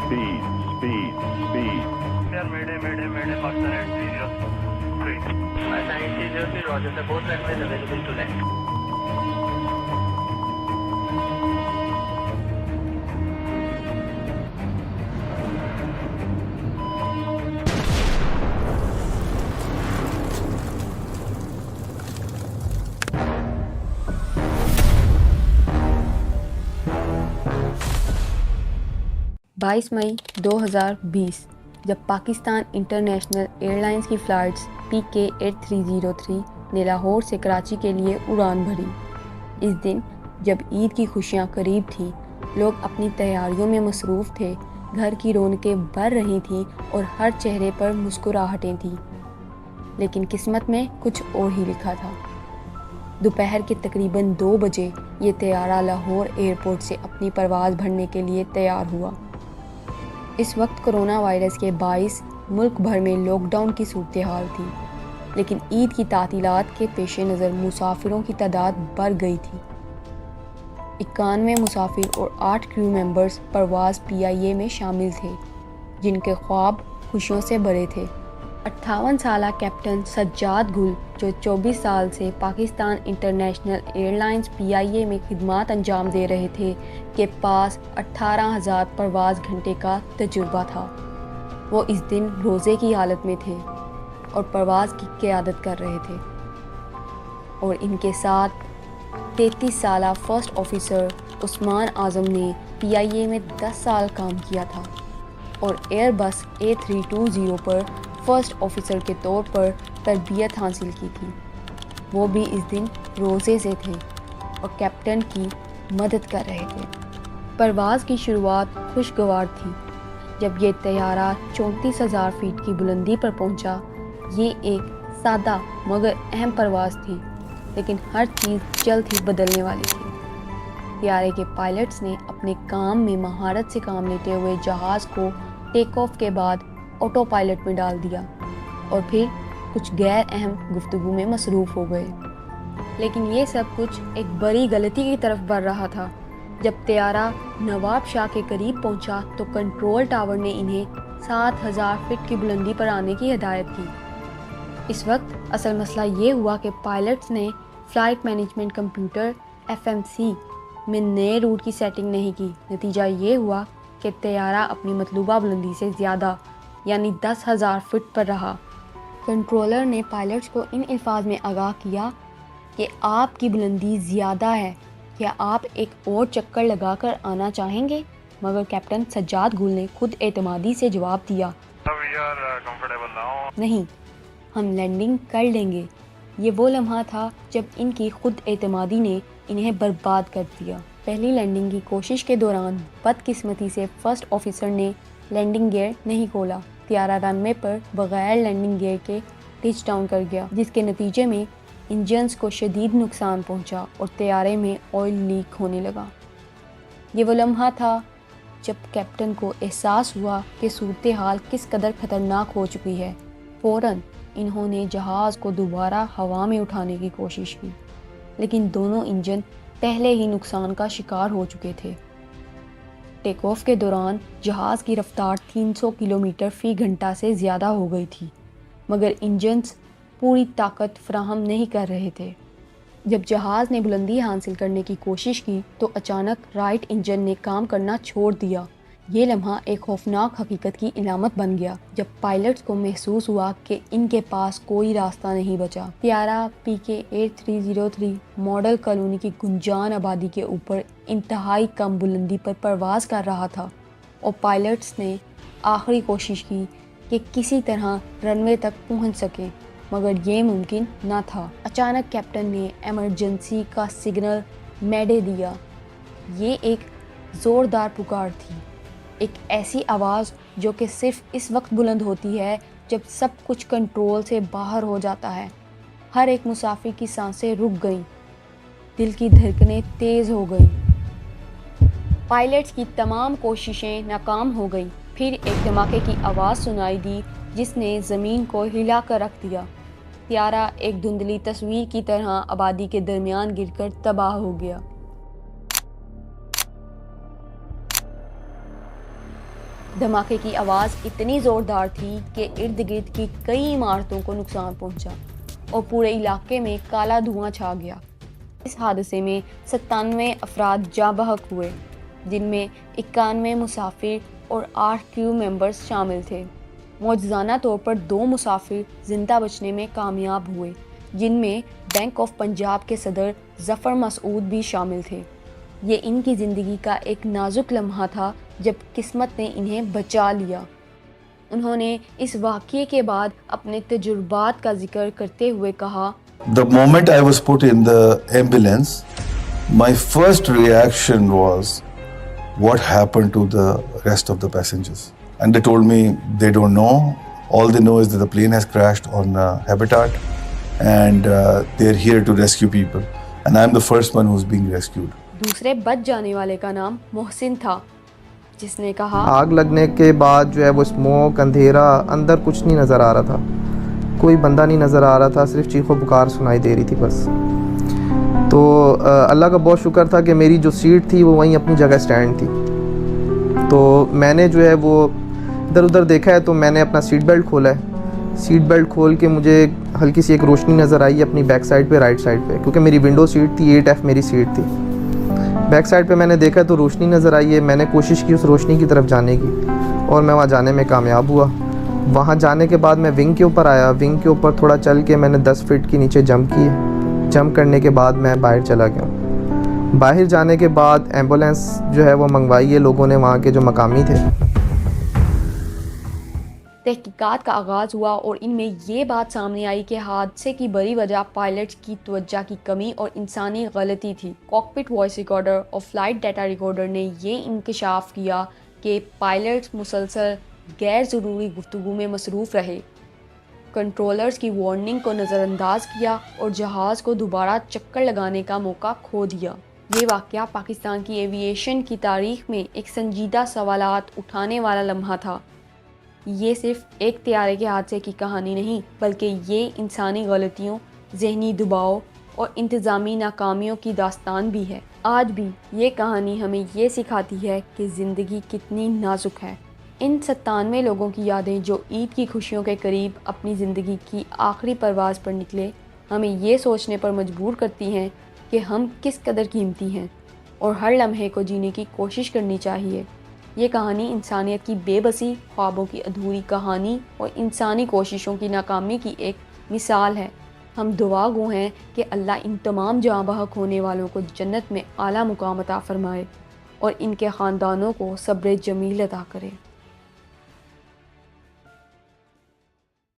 speed. Sir, Mayday, Pakistan 803. Pakistan 803, roger, sir. Both runways available to land. बाईस मई 2020 जब Pakistan international airlines की flights PK 8303 ने लाहौर से कराची के लिए उड़ान भरी। इस दिन जब ईद की खुशियां करीब थीं, लोग अपनी तैयारियों में मसरूफ़ थे, घर की रौनकें बढ़ रही थीं और हर चेहरे पर मुस्कुराहटें थीं। लेकिन किस्मत में कुछ और ही लिखा था। दोपहर के तकरीबन 2 बजे ये तैयारा लाहौर एयरपोर्ट से अपनी परवाज़ भरने के लिए तैयार हुआ। इस वक्त कोरोना वायरस के बाइस मुल्क भर में लॉकडाउन की सूरत हाल थी, लेकिन ईद की तातीलात के पेश नज़र मुसाफिरों की तादाद बढ़ गई थी। 91 मुसाफिर और 8 क्रू मेंबर्स परवाज़ PIA में शामिल थे, जिनके ख्वाब खुशियों से भरे थे। 58 साला कैप्टन सज्जाद गुल, जो 24 साल से पाकिस्तान इंटरनेशनल एयरलाइंस PIA में खिदमत अंजाम दे रहे थे, के पास 18,000 परवाज़ घंटे का तजुर्बा था। वो इस दिन रोज़े की हालत में थे और परवाज़ की क़यादत कर रहे थे, और इनके साथ 33 साला फ़र्स्ट ऑफिसर उस्मान आज़म ने PIA में 10 साल काम किया था और एयरबस A320 पर फ़र्स्ट ऑफिसर के तौर पर तरबियत हासिल की थी। वो भी इस दिन रोज़े से थे और कैप्टन की मदद कर रहे थे। परवाज़ की शुरुआत खुशगवार थी। जब ये तैयारा 34,000 फीट की बुलंदी पर पहुंचा, ये एक सादा मगर अहम परवाज़ थी, लेकिन हर चीज़ जल्द ही बदलने वाली थी। तैयारे के पायलट्स ने अपने काम में महारत से काम लेते हुए जहाज़ को टेक ऑफ के बाद ऑटो पायलट में डाल दिया और फिर कुछ गैर अहम गुफ्तगू में मसरूफ़ हो गए। लेकिन ये सब कुछ एक बड़ी गलती की तरफ बढ़ रहा था। जब तैयारा नवाब शाह के करीब पहुंचा तो कंट्रोल टावर ने इन्हें 7,000 फीट की बुलंदी पर आने की हिदायत की। इस वक्त असल मसला ये हुआ कि पायलट्स ने फ़्लाइट मैनेजमेंट कंप्यूटर FMC में नए रूट की सेटिंग नहीं की। नतीजा ये हुआ कि तैयारा अपनी मतलूबा बुलंदी से ज़्यादा यानी 10,000 फुट पर रहा। कंट्रोलर ने पायलट्स को इन अल्फाज में आगाह किया कि आपकी बुलंदी ज़्यादा है, क्या आप एक और चक्कर लगाकर आना चाहेंगे? मगर कैप्टन सज्जाद गुल ने खुद एतमादी से जवाब दिया, नहीं, हम लैंडिंग कर लेंगे। ये वो लम्हा था जब इनकी खुद एतमादी ने इन्हें बर्बाद कर दिया। पहली लैंडिंग की कोशिश के दौरान बदकिस्मती से फ़र्स्ट ऑफिसर ने लैंडिंग गियर नहीं खोला। तैयारा रनवे पर बगैर लैंडिंग गियर के टिच डाउन कर गया, जिसके नतीजे में इंजन्स को शदीद नुकसान पहुंचा और तैयारे में ऑयल लीक होने लगा। ये वो लम्हा था जब कैप्टन को एहसास हुआ कि सूरत हाल किस कदर ख़तरनाक हो चुकी है। फ़ौरन इन्होंने जहाज़ को दोबारा हवा में उठाने की कोशिश की, लेकिन दोनों इंजन पहले ही नुकसान का शिकार हो चुके थे। टेक ऑफ के दौरान जहाज़ की रफ्तार 300 किलोमीटर फ़ी घंटा से ज़्यादा हो गई थी, मगर इंजन्स पूरी ताकत फराहम नहीं कर रहे थे। जब जहाज़ ने बुलंदी हासिल करने की कोशिश की तो अचानक राइट इंजन ने काम करना छोड़ दिया। ये लम्हा एक खौफनाक हकीकत की इलामत बन गया जब पायलट्स को महसूस हुआ कि इनके पास कोई रास्ता नहीं बचा। तैयारा PK 8303 मॉडल कॉलोनी की गुंजान आबादी के ऊपर इंतहाई कम बुलंदी पर परवाज़ कर रहा था और पायलट्स ने आखिरी कोशिश की कि किसी तरह रनवे तक पहुंच सकें, मगर ये मुमकिन न था। अचानक कैप्टन ने एमरजेंसी का सिग्नल मैडे दिया। ये एक ज़ोरदार पुकार थी, एक ऐसी आवाज़ जो कि सिर्फ इस वक्त बुलंद होती है जब सब कुछ कंट्रोल से बाहर हो जाता है। हर एक मुसाफिर की सांसें रुक गईं, दिल की धड़कनें तेज़ हो गईं। पायलट्स की तमाम कोशिशें नाकाम हो गईं। फिर एक धमाके की आवाज़ सुनाई दी जिसने ज़मीन को हिला कर रख दिया। तैयारा एक धुंधली तस्वीर की तरह आबादी के दरमियान गिरकर तबाह हो गया। دھماکے کی آواز اتنی زوردار تھی کہ ارد گرد کی کئی عمارتوں کو نقصان پہنچا اور پورے علاقے میں کالا دھواں چھا گیا۔ اس حادثے میں 97 افراد جاں بحق ہوئے، جن میں 91 مسافر اور 8 کریو ممبرز شامل تھے۔ معجزانہ طور پر 2 مسافر زندہ بچنے میں کامیاب ہوئے، جن میں بینک آف پنجاب کے صدر ظفر مسعود بھی شامل تھے۔ یہ ان کی زندگی کا ایک نازک لمحہ تھا جب قسمت نے انہیں بچا لیا۔ انہوں نے اس واقعے کے بعد اپنے تجربات کا ذکر کرتے ہوئے کہا، The moment I was put in the ambulance, my first reaction was, what happened to the rest of the passengers? And they told me they don't know. All they know is that the plane has crashed on Habitat and they're here to rescue people. And I'm the first one who's being rescued. دوسرے بچ جانے والے کا نام محسن تھا، جس نے کہا، آگ لگنے کے بعد جو ہے وہ اسموک، اندھیرا، اندر کچھ نہیں نظر آ رہا تھا، کوئی بندہ نہیں نظر آ رہا تھا، صرف چیخ و پکار سنائی دے رہی تھی بس۔ تو اللہ کا بہت شکر تھا کہ میری جو سیٹ تھی وہ وہیں اپنی جگہ سٹینڈ تھی۔ تو میں نے جو ہے وہ ادھر ادھر دیکھا ہے تو میں نے اپنا سیٹ بیلٹ کھولا ہے۔ سیٹ بیلٹ کھول کے مجھے ہلکی سی ایک روشنی نظر آئی اپنی بیک سائڈ پہ، رائٹ سائڈ پہ، کیونکہ میری ونڈو سیٹ تھی، 8F میری سیٹ تھی۔ بیک سائڈ پہ میں نے دیکھا تو روشنی نظر آئی ہے، میں نے کوشش کی اس روشنی کی طرف جانے کی اور میں وہاں جانے میں کامیاب ہوا۔ وہاں جانے کے بعد میں ونگ کے اوپر آیا، ونگ کے اوپر تھوڑا چل کے میں نے 10 فٹ کے نیچے جمپ کی ہے۔ جمپ کرنے کے بعد میں باہر چلا گیا۔ باہر جانے کے بعد ایمبولینس جو ہے وہ منگوائی ہے لوگوں نے، وہاں کے جو مقامی تھے۔ تحقیقات کا آغاز ہوا اور ان میں یہ بات سامنے آئی کہ حادثے کی بڑی وجہ پائلٹس کی توجہ کی کمی اور انسانی غلطی تھی۔ کاکپٹ وائس ریکارڈر اور فلائٹ ڈیٹا ریکارڈر نے یہ انکشاف کیا کہ پائلٹس مسلسل غیر ضروری گفتگو میں مصروف رہے، کنٹرولرز کی وارننگ کو نظر انداز کیا اور جہاز کو دوبارہ چکر لگانے کا موقع کھو دیا۔ یہ واقعہ پاکستان کی ایویشن کی تاریخ میں ایک سنجیدہ سوالات اٹھانے والا لمحہ تھا۔ یہ صرف ایک طیارے کے حادثے کی کہانی نہیں، بلکہ یہ انسانی غلطیوں، ذہنی دباؤ اور انتظامی ناکامیوں کی داستان بھی ہے۔ آج بھی یہ کہانی ہمیں یہ سکھاتی ہے کہ زندگی کتنی نازک ہے۔ ان 97 لوگوں کی یادیں جو عید کی خوشیوں کے قریب اپنی زندگی کی آخری پرواز پر نکلے، ہمیں یہ سوچنے پر مجبور کرتی ہیں کہ ہم کس قدر قیمتی ہیں اور ہر لمحے کو جینے کی کوشش کرنی چاہیے۔ یہ کہانی انسانیت کی بے بسی، خوابوں کی ادھوری کہانی اور انسانی کوششوں کی ناکامی کی ایک مثال ہے۔ ہم دعا گو ہیں کہ اللہ ان تمام جاں بحق ہونے والوں کو جنت میں اعلیٰ مقام عطا فرمائے اور ان کے خاندانوں کو صبر جمیل عطا کرے۔